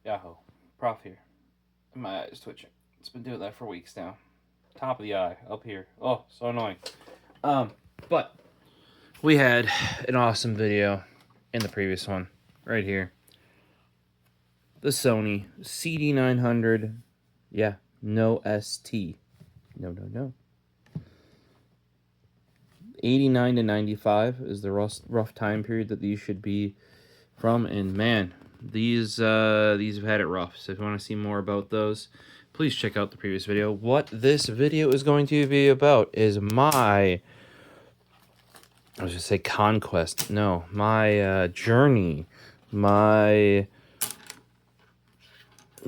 Yahoo. Prof here. My eye's twitching. It's been doing that for weeks now. Top of the eye, up here. Oh, so annoying. But we had an awesome video in the previous one, right here. The Sony CD900. Yeah, no ST. No. 89 to 95 is the rough time period that these should be from, and man, these have had it rough. So if you want to see more about those, please check out the previous video. What this video is going to be about is my, I was going to say conquest. No, my journey. My,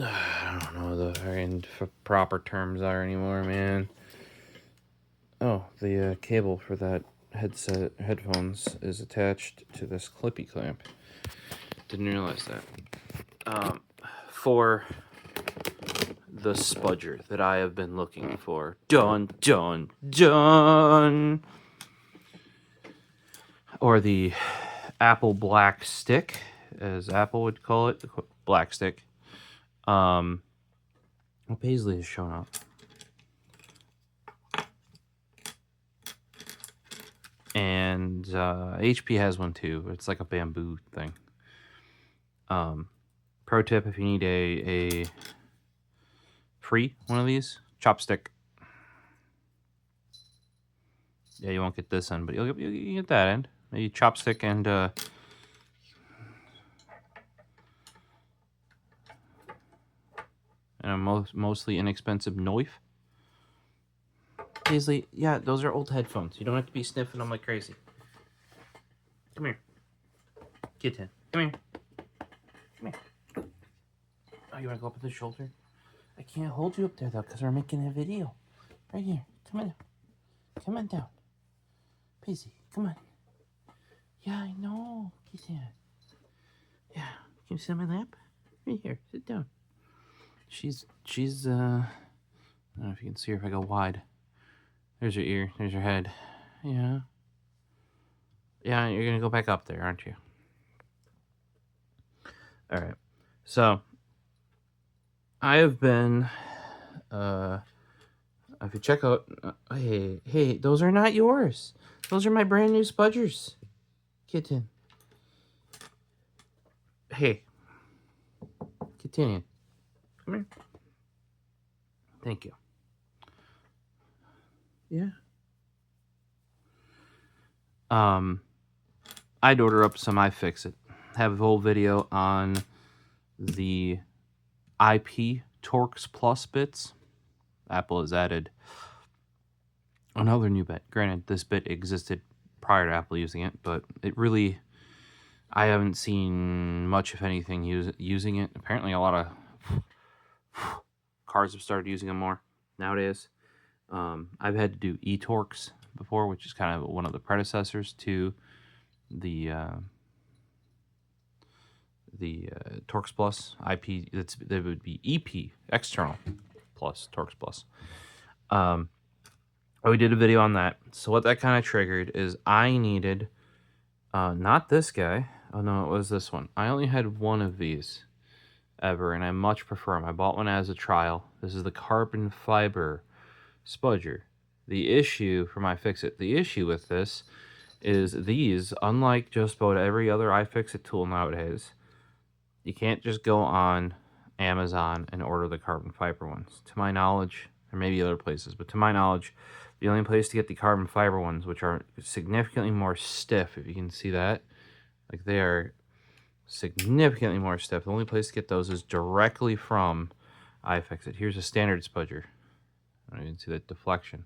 I don't know the very proper terms are anymore, man. Oh, the cable for that headphones is attached to this clippy clamp. Didn't realize that. For the Spudger that I have been looking for. Dun, dun, dun! Or the Apple Black Stick, as Apple would call it. The Black Stick. Well, Paisley has shown up. And HP has one too. It's like a bamboo thing. Pro tip, if you need a free one of these, chopstick. Yeah, you won't get this end, but you'll get that end. Maybe chopstick and a mostly inexpensive knife. Paisley, yeah, those are old headphones. You don't have to be sniffing them like crazy. Come here. Kitten. Come here. Come here. Oh, you want to go up with the shoulder? I can't hold you up there, though, because we're making a video. Right here. Come on. Come on down. Paisley, come on. Yeah, I know. Kitten. Yeah. Can you sit on my lap? Right here. Sit down. She's I don't know if you can see her if I go wide. There's your ear. There's your head. Yeah. Yeah, you're going to go back up there, aren't you? All right. So, I have been, if you check out, hey, those are not yours. Those are my brand new Spudgers. Kitten. Hey. Continue. Come here. Thank you. Yeah. I'd order up some iFixit. Have a whole video on the IP Torx Plus bits. Apple has added another new bit. Granted, this bit existed prior to Apple using it, but it really, I haven't seen much, if anything, using it. Apparently, a lot of cars have started using them more nowadays. I've had to do eTorx before, which is kind of one of the predecessors to the Torx Plus IP. That would be EP external plus Torx Plus. We did a video on that. So what that kind of triggered is I needed not this guy. Oh no, it was this one. I only had one of these ever, and I much prefer them. I bought one as a trial. This is the carbon fiber Spudger. The issue for my iFixit, the issue with this is these, unlike just about every other iFixit tool nowadays, you can't just go on Amazon and order the carbon fiber ones. To my knowledge, there may be other places, but to my knowledge, the only place to get the carbon fiber ones, which are significantly more stiff, if you can see that, like they are significantly more stiff. The only place to get those is directly from iFixit. Here's a standard Spudger. I don't even see that deflection.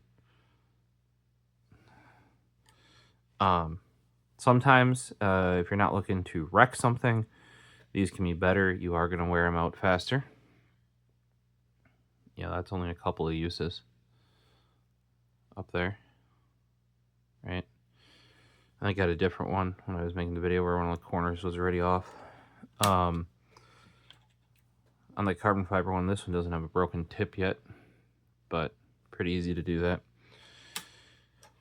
Sometimes, if you're not looking to wreck something, these can be better. You are going to wear them out faster. Yeah, that's only a couple of uses up there. Right? I got a different one when I was making the video where one of the corners was already off. On the carbon fiber one, this one doesn't have a broken tip yet, but pretty easy to do that.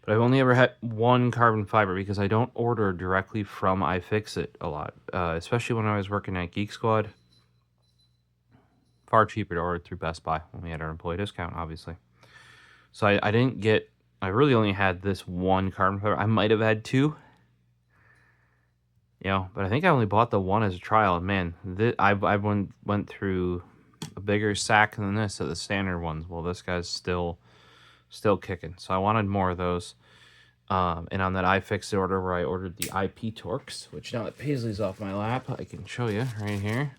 But I've only ever had one carbon fiber because I don't order directly from iFixit a lot, especially when I was working at Geek Squad. far cheaper to order through Best Buy when we had our employee discount, obviously. So I didn't get, I really only had this one carbon fiber. I might have had two, you know, but I think I only bought the one as a trial. And man, I went through a bigger sack than this of the standard ones. Well, this guy's still kicking. So I wanted more of those. And on that iFixit order where I ordered the IP Torques, which now that Paisley's off my lap, I can show you right here.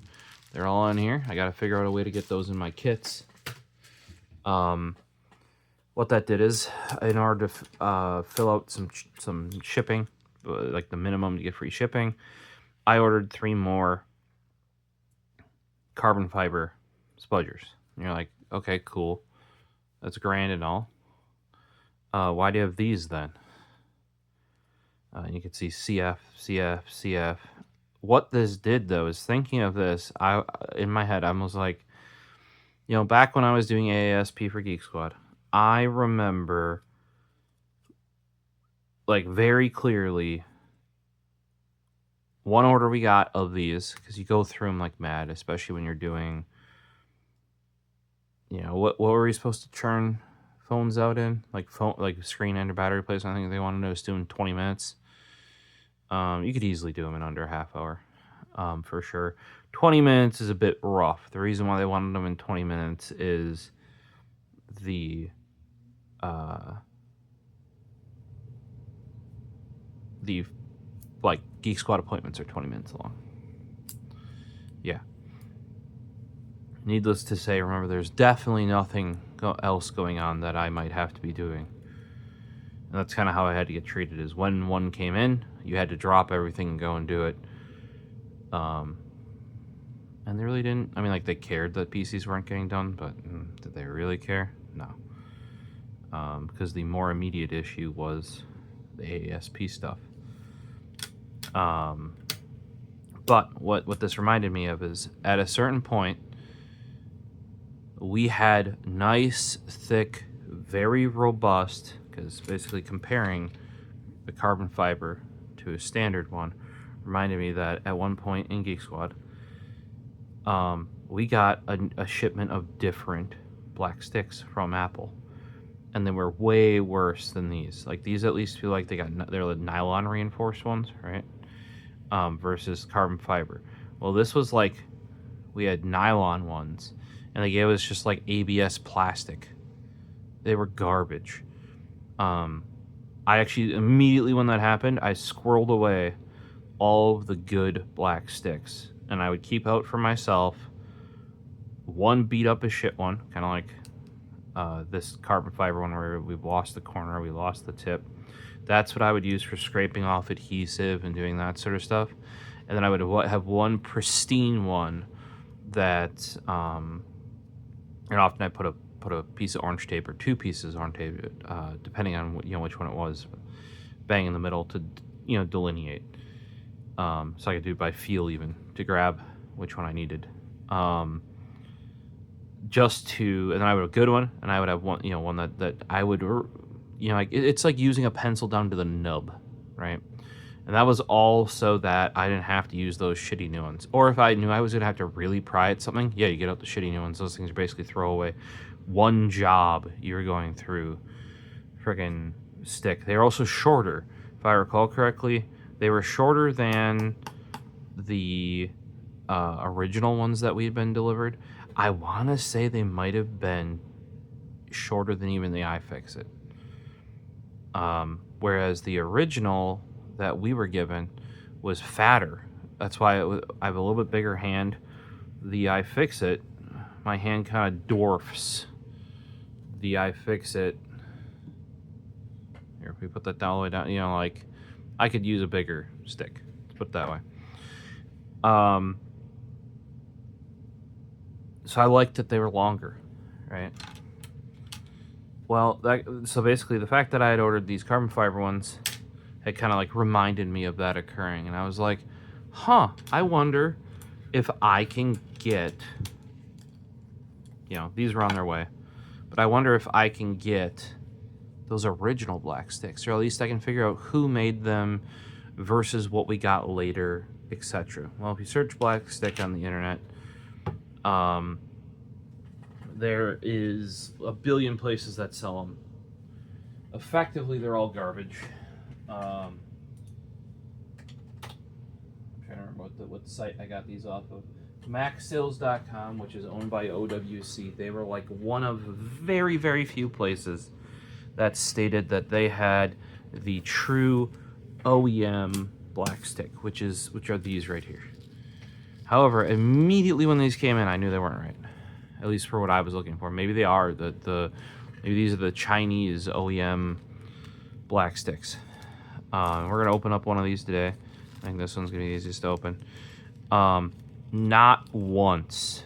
They're all on here. I got to figure out a way to get those in my kits. What that did is, in order to fill out some shipping, like the minimum to get free shipping, I ordered 3 more carbon fiber spudgers. And you're like, okay, cool. That's grand and all. Why do you have these then? You can see CF, CF, CF. What this did, though, is thinking of this, in my head, I was like, you know, back when I was doing AASP for Geek Squad, I remember, like, very clearly one order we got of these, because you go through them like mad, especially when you're doing, you know, what were we supposed to churn phones out in? Like screen and battery replacement. I think they wanted us to do in 20 minutes. You could easily do them in under a half hour, for sure. 20 minutes is a bit rough. The reason why they wanted them in 20 minutes is the like Geek Squad appointments are 20 minutes long. Yeah. Needless to say, remember, there's definitely nothing else going on that I might have to be doing. And that's kind of how I had to get treated, is when one came in, you had to drop everything and go and do it. And they really didn't, I mean, like, they cared that PCs weren't getting done, but did they really care? No. Because the more immediate issue was the AASP stuff. But what this reminded me of is, at a certain point, we had nice, thick, very robust, because basically comparing the carbon fiber to a standard one reminded me that at one point in Geek Squad, we got a shipment of different black sticks from Apple, and they were way worse than these. Like, these at least feel like they're the nylon reinforced ones, right? Versus carbon fiber. Well, this was like, we had nylon ones, and they gave us just like ABS plastic. They were garbage. I actually, immediately when that happened, I squirreled away all of the good black sticks, and I would keep out for myself one beat up as shit one, kind of like this carbon fiber one where we've lost the corner, we lost the tip. That's what I would use for scraping off adhesive and doing that sort of stuff. And then I would have one pristine one that, and often I put a piece of orange tape or 2 pieces of orange tape, depending on which one it was, bang in the middle to delineate. So I could do it by feel even to grab which one I needed. And then I would have a good one, and I would have one, one that I would, it's like using a pencil down to the nub, right? And that was all so that I didn't have to use those shitty new ones. Or if I knew I was going to have to really pry at something, yeah, you get out the shitty new ones. Those things are basically throwaway. One job you're going through friggin' stick. They're also shorter. If I recall correctly, they were shorter than the original ones that we had been delivered. I want to say they might have been shorter than even the iFixit. Whereas the original that we were given was fatter. That's why I have a little bit bigger hand. The iFixit, my hand kind of dwarfs the iFixit. Here, if we put that all the way down, like, I could use a bigger stick. Let's put it that way. So I liked that they were longer, right? Well, so basically the fact that I had ordered these carbon fiber ones had kind of like reminded me of that occurring. And I was like, I wonder if I can get, these were on their way, but I wonder if I can get those original black sticks, or at least I can figure out who made them versus what we got later, etc. Well, if you search black stick on the internet, there is a billion places that sell them. Effectively, they're all garbage. I'm trying to remember what site I got these off of. MacSales.com, which is owned by OWC. They were like one of very, very few places that stated that they had the true OEM black stick, which are these right here. However, immediately when these came in, I knew they weren't right. At least for what I was looking for. Maybe they are. Maybe these are the Chinese OEM black sticks. We're gonna open up one of these today. I think this one's gonna be the easiest to open. Not once,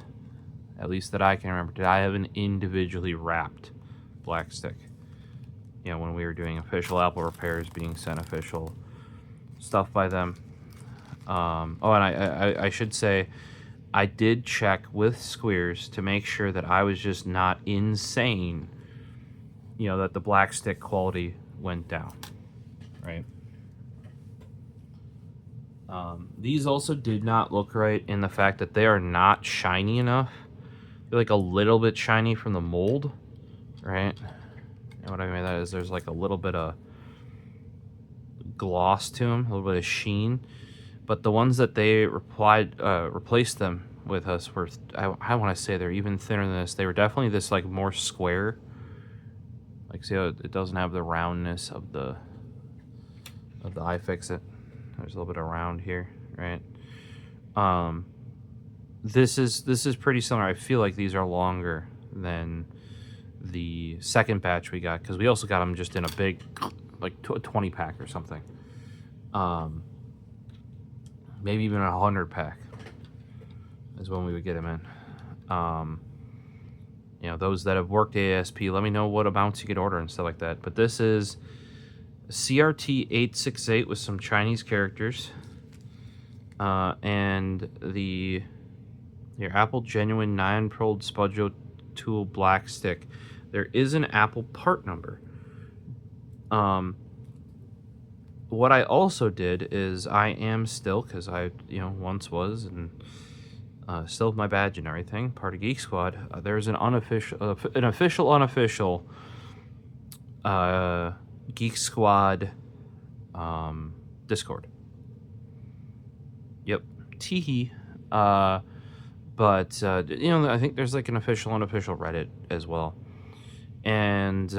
at least that I can remember, did I have an individually wrapped black stick. You know, when we were doing official Apple repairs, being sent official stuff by them. And I should say, I did check with Squeers to make sure that I was just not insane, you know, that the black stick quality went down, right? These also did not look right in the fact that they are not shiny enough. They're like a little bit shiny from the mold, right? And what I mean by that is there's like a little bit of gloss to them, a little bit of sheen. But the ones that they replaced them with us were, I want to say they're even thinner than this. They were definitely this like more square. Like, see how it doesn't have the roundness of the iFixit. There's a little bit of round here, right? This is pretty similar. I feel like these are longer than the second batch we got, because we also got them just in a big, like 20 pack or something. Maybe even a 100 pack is when we would get them in. You know, those that have worked ASP, let me know what amounts you could order and stuff like that. But this is CRT 868 with some Chinese characters, and your Apple Genuine 9-prolled Spudger tool black stick. There is an Apple part number. What I also did is I am still, because I once was, and still with my badge and everything, part of Geek Squad. There's an unofficial Geek Squad Discord. Yep, teehee. But I think there's like an official, unofficial Reddit as well. And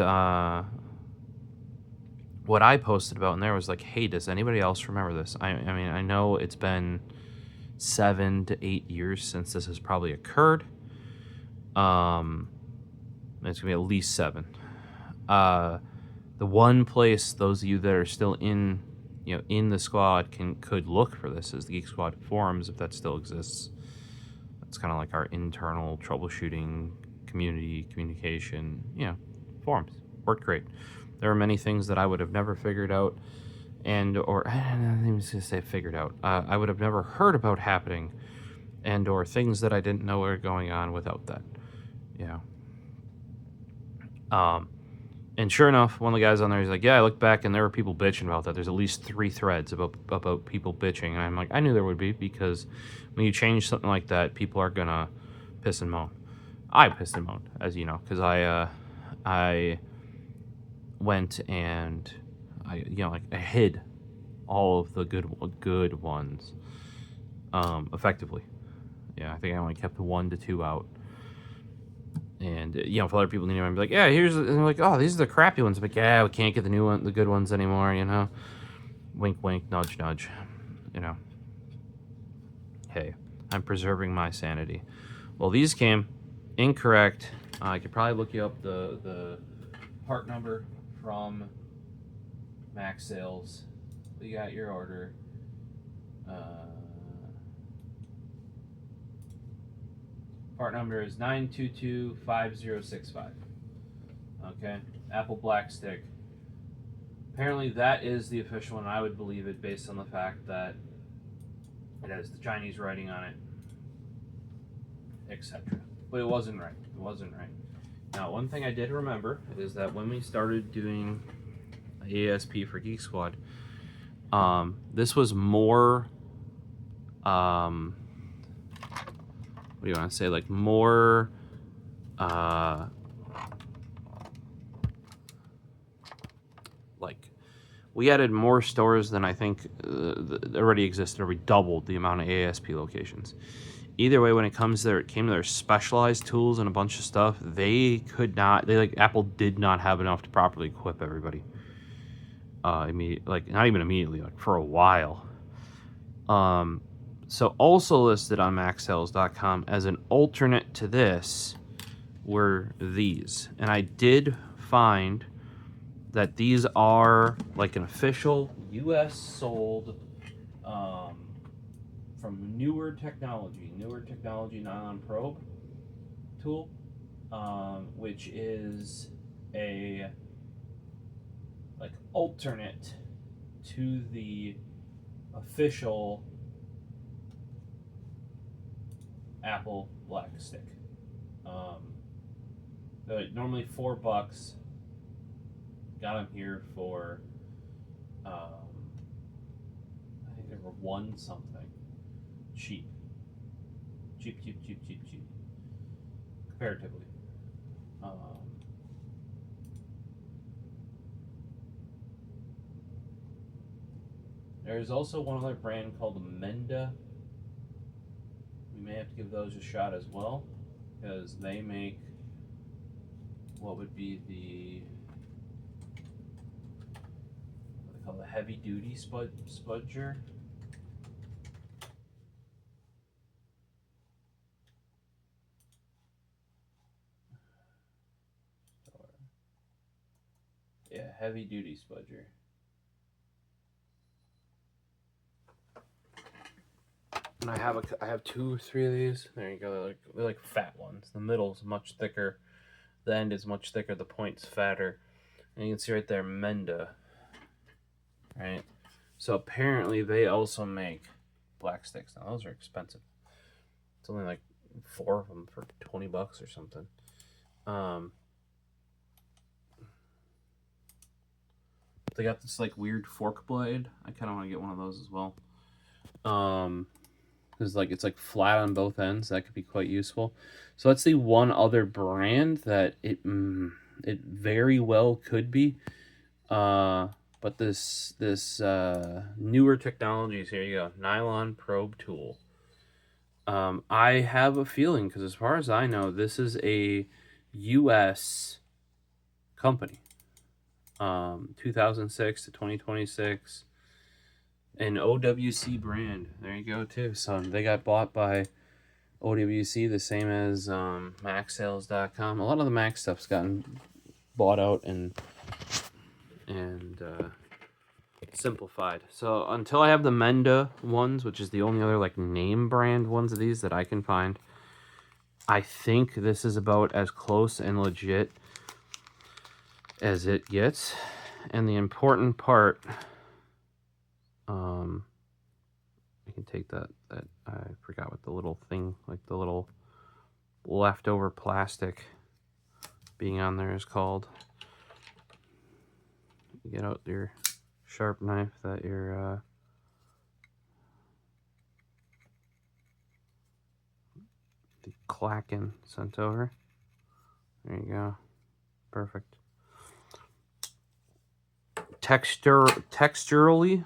what I posted about in there was like, hey, does anybody else remember this? I mean, I know it's been 7 to 8 years since this has probably occurred. It's gonna be at least 7. The one place those of you that are still in the squad could look for this is the Geek Squad forums, if that still exists. It's kind of like our internal troubleshooting communication, forums. Worked great. There are many things that I would have never figured out, I was going to say figured out. I would have never heard about happening, or things that I didn't know were going on without that. And sure enough, one of the guys on there, he's like, yeah, I looked back and there were people bitching about that. There's at least 3 threads about people bitching. And I'm like, I knew there would be, because when you change something like that, people are going to piss and moan. I pissed and moaned, as you know, because I went and I hid all of the good ones effectively. Yeah, I think I only kept 1 to 2 out. And for other people, I'd be like, yeah, and they're like, oh, these are the crappy ones. I'm like, yeah, we can't get the good ones anymore. Wink, wink, nudge, nudge. Hey, I'm preserving my sanity. Well, these came incorrect. I could probably look you up the part number from Max Sales. You got your order. Part number is 9225065. Okay, Apple Black Stick. Apparently that is the official one. I would believe it based on the fact that it has the Chinese writing on it, etc. But it wasn't right. It wasn't right. Now, one thing I did remember is that when we started doing ASP for Geek Squad, this was more, what do you want to say, like more like, we added more stores than I think already existed, or we doubled the amount of ASP locations. Either way, when it came to their specialized tools and a bunch of stuff, they could not. Apple did not have enough to properly equip everybody. Not even immediately, like for a while. So also listed on MacSales.com as an alternate to this were these, and I did find that these are like an official U.S. sold from Newer Technology Nylon Probe tool, which is a like alternate to the official Apple black stick. Normally $4. Got them here for I think they were one something. Cheap. Comparatively. There's also one other brand called Menda. We may have to give those a shot as well, because they make what would be what they call the heavy duty spudger. Yeah, heavy duty spudger. And I have 2 or 3 of these. There you go. They're like fat ones. The middle's much thicker. The end is much thicker. The point's fatter. And you can see right there, Menda. Right? So apparently they also make black sticks. Now those are expensive. It's only like 4 of them for $20 or something. They got this like weird fork blade. I kind of want to get one of those as well. Because like it's like flat on both ends. That could be quite useful. So that's the one other brand that it very well could be. But this Newer Technologies, here you go, Nylon Probe Tool. I have a feeling, because as far as I know, this is a U.S. company. 2006 to 2026. An OWC brand. There you go, too. So they got bought by OWC, the same as MacSales.com. A lot of the Mac stuff's gotten bought out and simplified. So until I have the Menda ones, which is the only other like name brand ones of these that I can find, I think this is about as close and legit as it gets. And the important part, I can take that I forgot what the little thing, like the little leftover plastic being on there is called. You get out your sharp knife that you're the clacking sent over. There you go. Perfect. Texturally,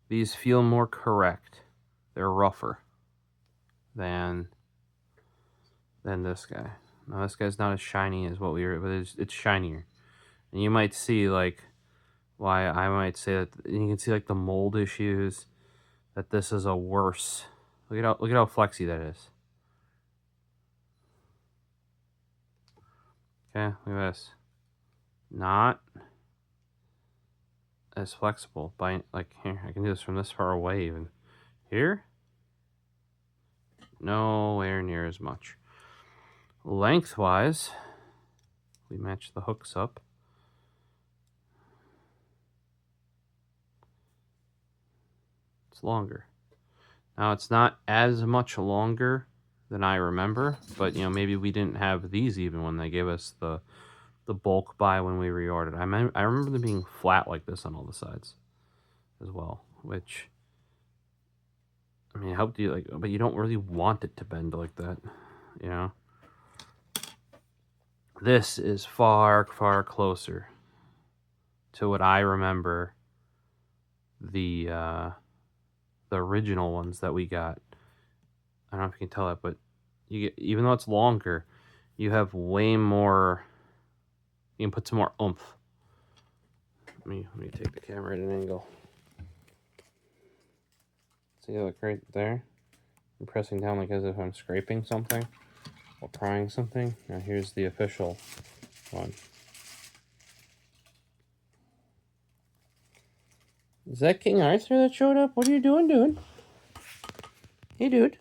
these feel more correct. They're rougher than this guy. Now this guy's not as shiny as what we were, but it's shinier. And you might see like why I might say that. You can see like the mold issues. That this is a worse. Look at how flexy that is. Okay, look at this. Not as flexible. By like here, I can do this from this far away even. Here, nowhere near as much. Lengthwise, we match the hooks up. It's longer. Now it's not as much longer than I remember, but you know, maybe we didn't have these even when they gave us the bulk buy when we reordered. I remember them being flat like this on all the sides as well, which I mean, helped you like, but you don't really want it to bend like that, you know. This is far, far closer to what I remember the original ones that we got. I don't know if you can tell that, but you get, even though it's longer, you have way more. You can put some more oomph. Let me take the camera at an angle. See, look right there. I'm pressing down like as if I'm scraping something or prying something. Now here's the official one. Is that King Arthur that showed up? What are you doing, dude? Hey, dude.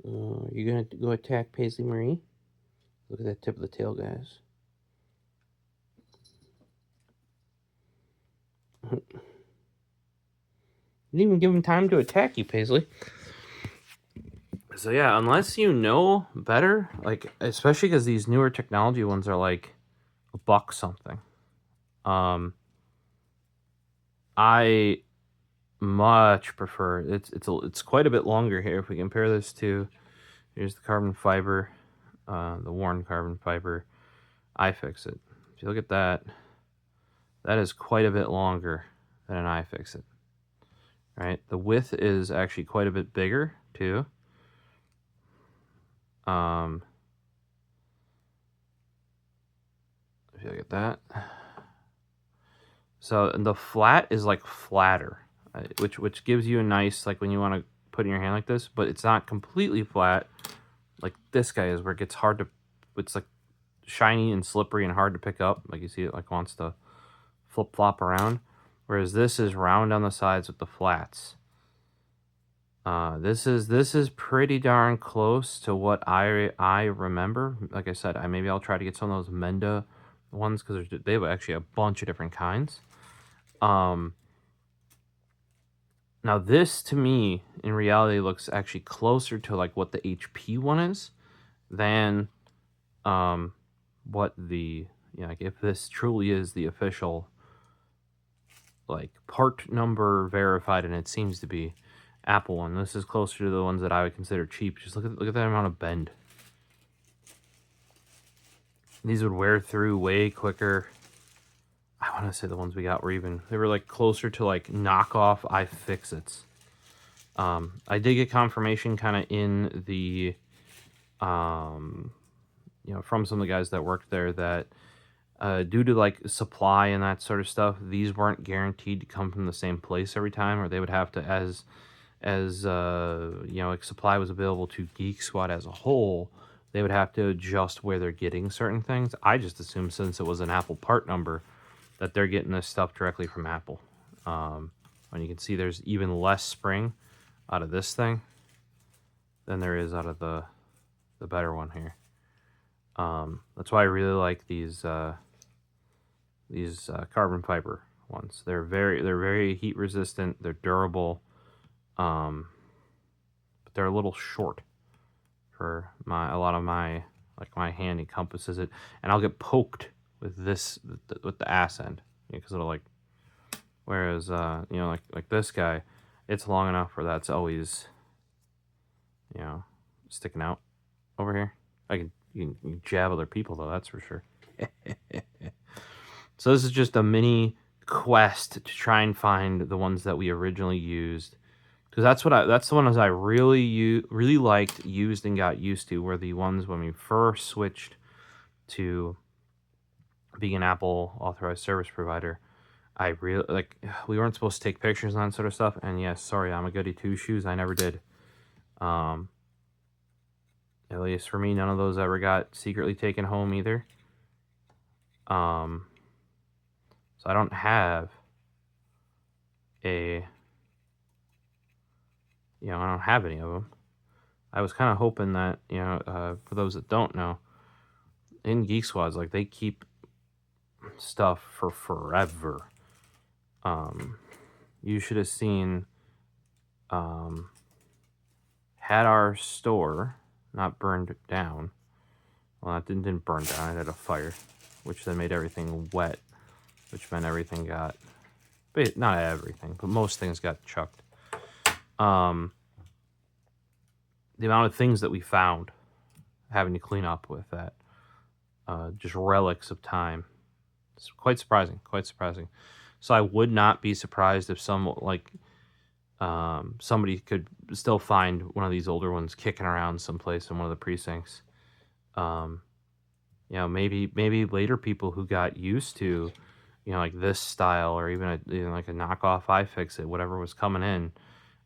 You gonna go attack Paisley Marie? Look at that tip of the tail, guys. Didn't even give him time to attack you, Paisley. So yeah, unless you know better, like especially because these newer technology ones are like $1 something. I much prefer it's quite a bit longer here. If we compare this to, here's the carbon fiber, the worn carbon fiber iFixit. If you look at that, that is quite a bit longer than an iFixit. Right, the width is actually quite a bit bigger too. If you look at that, so the flat is like flatter, which gives you a nice, like when you want to put in your hand like this, but it's not completely flat like this guy is, where it gets hard to, it's like shiny and slippery and hard to pick up. Like you see it like wants to flip flop around, whereas this is round on the sides with the flats. This is pretty darn close to what I remember. Like I said, maybe I'll try to get some of those Menda ones because they have actually a bunch of different kinds. Now this to me in reality looks actually closer to like what the HP one is than what the, like if this truly is the official like part number verified, and it seems to be Apple one. This is closer to the ones that I would consider cheap. Just look at that amount of bend. These would wear through way quicker. I want to say the ones we got they were like closer to like knockoff iFixits. I did get confirmation kind of in the, from some of the guys that worked there that due to like supply and that sort of stuff, these weren't guaranteed to come from the same place every time, or they would have to, as like supply was available to Geek Squad as a whole, they would have to adjust where they're getting certain things. I just assumed since it was an Apple part number that they're getting this stuff directly from Apple. And you can see there's even less spring out of this thing than there is out of the better one here. That's why I really like these carbon fiber ones. They're very heat resistant. They're durable. But they're a little short for a lot of my hand encompasses it, and I'll get poked with with the ass end, because it'll like, whereas like this guy, it's long enough where that's always sticking out over here. You can jab other people though, that's for sure. So this is just a mini quest to try and find the ones that we originally used. Because that's the ones I really liked, used, and got used to, were the ones when we first switched to being an Apple authorized service provider. I really like, we weren't supposed to take pictures and that sort of stuff, and yes, sorry, I'm a goody two shoes, I never did. At least for me, none of those ever got secretly taken home either. So I don't have I don't have any of them. I was kind of hoping that, for those that don't know, in Geek Squads, like, they keep stuff for forever. You should have seen, had our store not burned down. Well, it didn't burn down. It had a fire, which then made everything wet, which meant everything got, but not everything, but most things got chucked. The amount of things that we found having to clean up with that just relics of time. It's quite surprising, quite surprising. So I would not be surprised if somebody could still find one of these older ones kicking around someplace in one of the precincts. You know, maybe later people who got used to, you know, like this style, or even like a knockoff iFixit, whatever was coming in.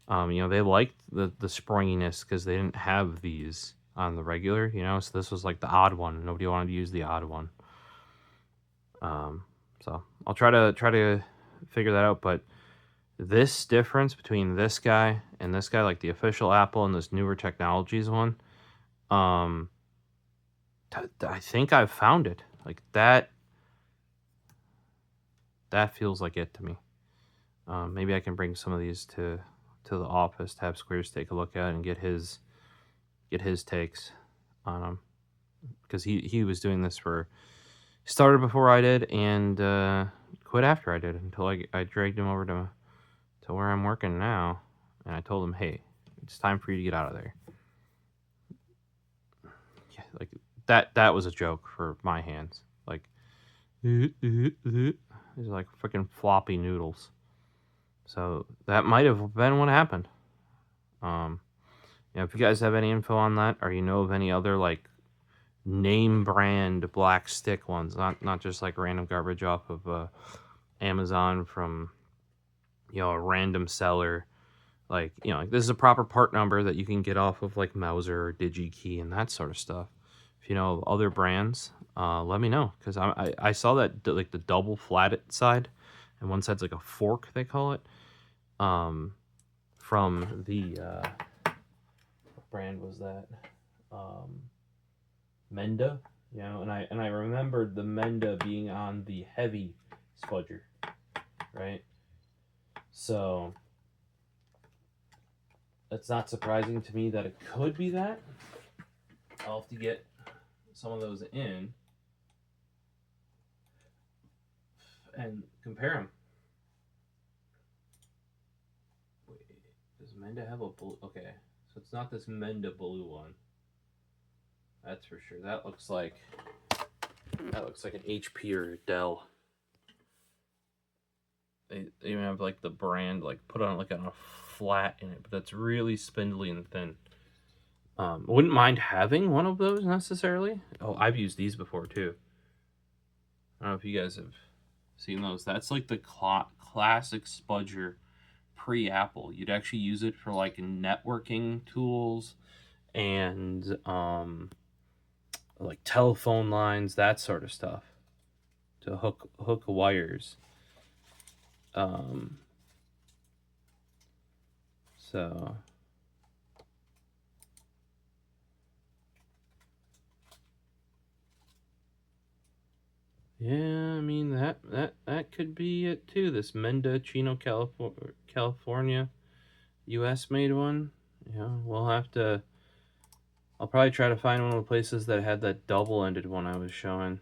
You know, they liked the springiness because they didn't have these on the regular, you know, so this was like the odd one. Nobody wanted to use the odd one. So I'll try to figure that out, but this difference between this guy and this guy, like the official Apple and this newer technologies one, I think I've found it. Like that feels like it to me. Maybe I can bring some of these to the office to have Squares take a look at and get his takes on them, because he was doing this started before I did and quit after I did, until I dragged him over to where I'm working now, and I told him, hey, it's time for you to get out of there. Yeah, like that was a joke for my hands. Like these are like freaking floppy noodles. So that might have been what happened. You know, if you guys have any info on that, or you know of any other like name brand black stick ones, not just like random garbage off of Amazon from, you know, a random seller, like, you know, like this is a proper part number that you can get off of like Mauser or DigiKey and that sort of stuff. If you know of other brands, let me know, because I saw that like the double flat side, and one side's like a fork, they call it, from the what brand was that? Menda, you know, and I remembered the Menda being on the heavy Spudger, right? So it's not surprising to me that it could be that. I'll have to get some of those in and compare them. Wait, does Menda have a blue? Okay, so it's not this Menda blue one. That's for sure. That looks like an HP or a Dell. They even have like the brand like put on like on a flat in it, but that's really spindly and thin. I wouldn't mind having one of those necessarily. Oh, I've used these before too. I don't know if you guys have seen those. That's like the classic Spudger pre-Apple. You'd actually use it for like networking tools and like telephone lines, that sort of stuff, to hook wires. So yeah, I mean that could be it too. This Mendocino, California, U.S. made one. Yeah, we'll have to. I'll probably try to find one of the places that had that double-ended one I was showing.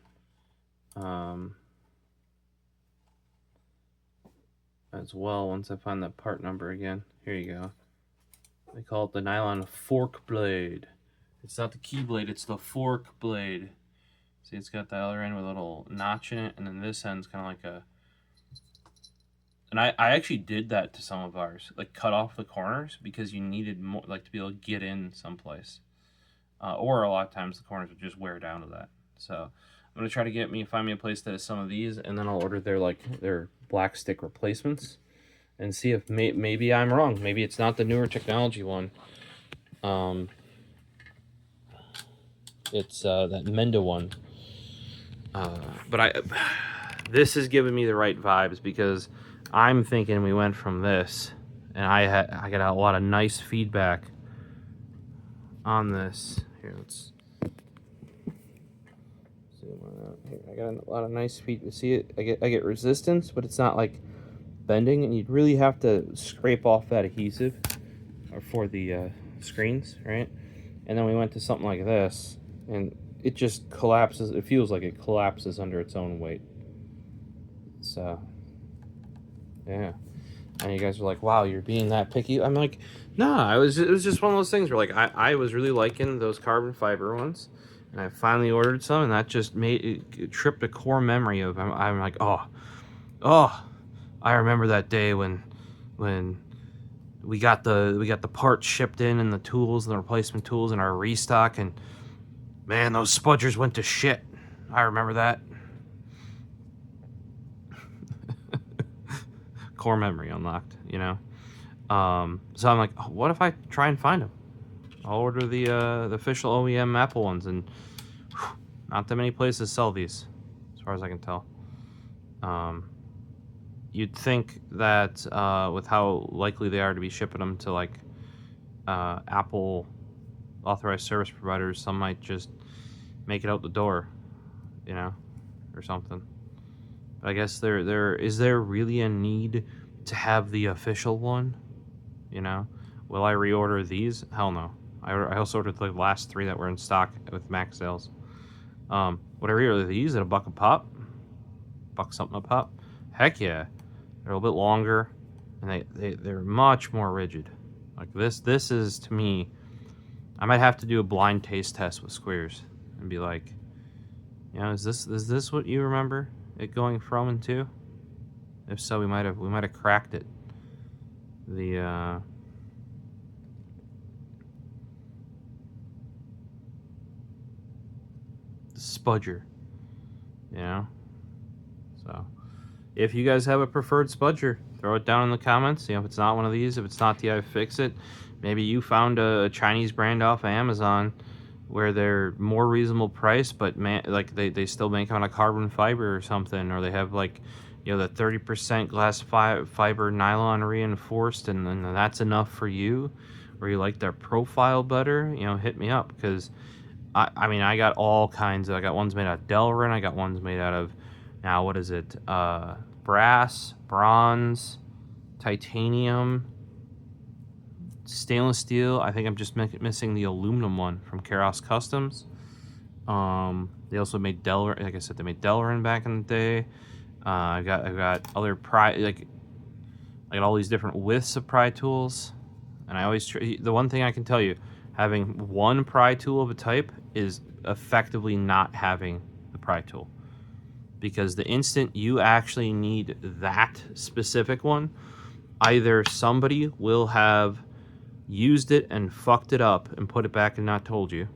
As well, once I find that part number again. Here you go. They call it the Nylon fork blade. It's not the key blade, it's the fork blade. See, it's got the other end with a little notch in it, and then this end's kind of like a... And I actually did that to some of ours, like cut off the corners, because you needed more, like, to be able to get in someplace. Or a lot of times the corners would just wear down to that. So I'm going to try to find me a place that has some of these, and then I'll order their black stick replacements and see if maybe I'm wrong. Maybe it's not the newer technology one. It's that Menda one. But this is giving me the right vibes, because I'm thinking we went from this, and I got a lot of nice feedback on this. Here, let's zoom on out. Here, I got a lot of nice feedback. See it? I get resistance, but it's not like bending, and you'd really have to scrape off that adhesive for the screens, right? And then we went to something like this, and it just collapses. It feels like it collapses under its own weight. So, yeah. And you guys are like, wow, you're being that picky. I'm like, nah, it was just one of those things where, like, I was really liking those carbon fiber ones. And I finally ordered some, and that just it tripped a core memory of. I'm like, oh, I remember that day when we got the parts shipped in and the tools and the replacement tools and our restock, and man, those spudgers went to shit. I remember that. Core memory unlocked, you know. So I'm like, oh, what if I try and find them? I'll order the official OEM Apple ones, and whew, not that many places sell these, as far as I can tell. You'd think that with how likely they are to be shipping them to like Apple authorized service providers, some might just make it out the door, you know, or something. But I guess is there really a need to have the official one? You know, will I reorder these? Hell no. I also ordered the last 3 that were in stock with Max sales. Would I reorder these at $1 a pop? $1 something a pop? Heck yeah. They're a little bit longer, and they're much more rigid. Like this is, to me, I might have to do a blind taste test with squares and be like, you know, is this what you remember it going from and to? If so, we might have cracked it. The Spudger, you know. So if you guys have a preferred Spudger, throw it down in the comments. You know, if it's not one of these, if it's not the iFixit, maybe you found a Chinese brand off of Amazon where they're more reasonable price, but man, like they still make on a carbon fiber or something, or they have like, you know, the 30% glass fiber nylon reinforced, and then that's enough for you, or you like their profile better, you know, hit me up, because I mean, I got all kinds of, I got ones made out of Delrin, I got ones made out of, now what is it, brass, bronze, titanium, stainless steel. I think I'm just missing the aluminum one from Keros Customs. They also made Delrin, like I said, they made Delrin back in the day. I got other pry, like I got all these different widths of pry tools, and I always the one thing I can tell you, having one pry tool of a type is effectively not having the pry tool, because the instant you actually need that specific one, either somebody will have used it and fucked it up and put it back and not told you,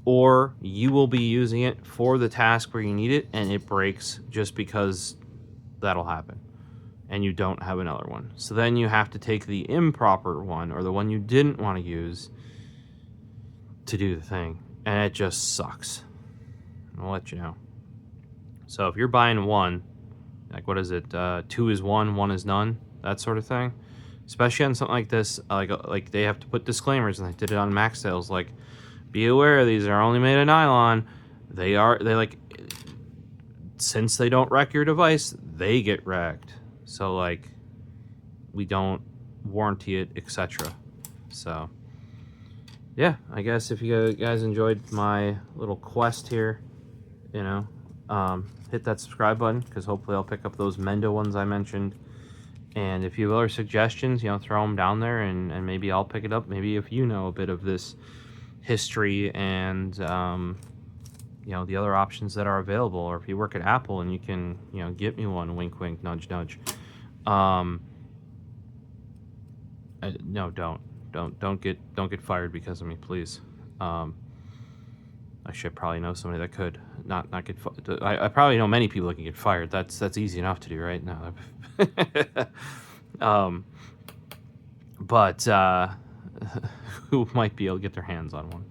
or you will be using it for the task where you need it and it breaks just because that'll happen and you don't have another one. So then you have to take the improper one, or the one you didn't want to use, to do the thing, and it just sucks. I'll let you know. So if you're buying one, like what is it, 2 is 1 is none, that sort of thing, especially on something like this, like they have to put disclaimers, and they did it on Max sales, like, be aware these are only made of nylon. They like, since they don't wreck your device, they get wrecked. So like, we don't warranty it, etc. So yeah, I guess if you guys enjoyed my little quest here, you know, hit that subscribe button, because hopefully I'll pick up those Mendo ones I mentioned. And if you have other suggestions, you know, throw them down there, and maybe I'll pick it up. Maybe if you know a bit of this history and you know, the other options that are available, or if you work at Apple and you can, you know, get me one, wink wink, nudge nudge. No, don't get fired because of me, please. I should probably know somebody that could not get fired. I probably know many people that can get fired. That's easy enough to do, right? No. But who might be able to get their hands on one?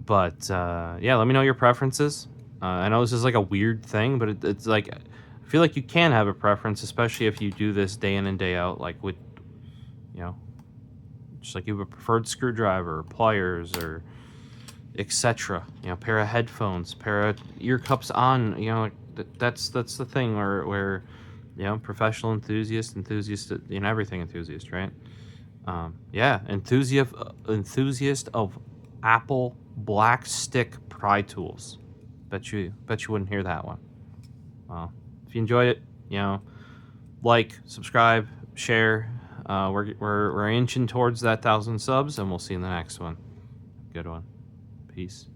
But yeah, let me know your preferences. I know this is like a weird thing, but it's like, I feel like you can have a preference, especially if you do this day in and day out, like with, you know, just like you have a preferred screwdriver, or pliers, or etc. You know, pair of headphones, pair of ear cups on. You know, like that's the thing where you know, professional enthusiast, in everything enthusiast, right? Yeah, enthusiast of Apple black stick pry tools. Bet you wouldn't hear that one. Well, if you enjoyed it, you know, like, subscribe, share. We're inching towards that 1,000 subs, and we'll see you in the next one. Good one. Peace.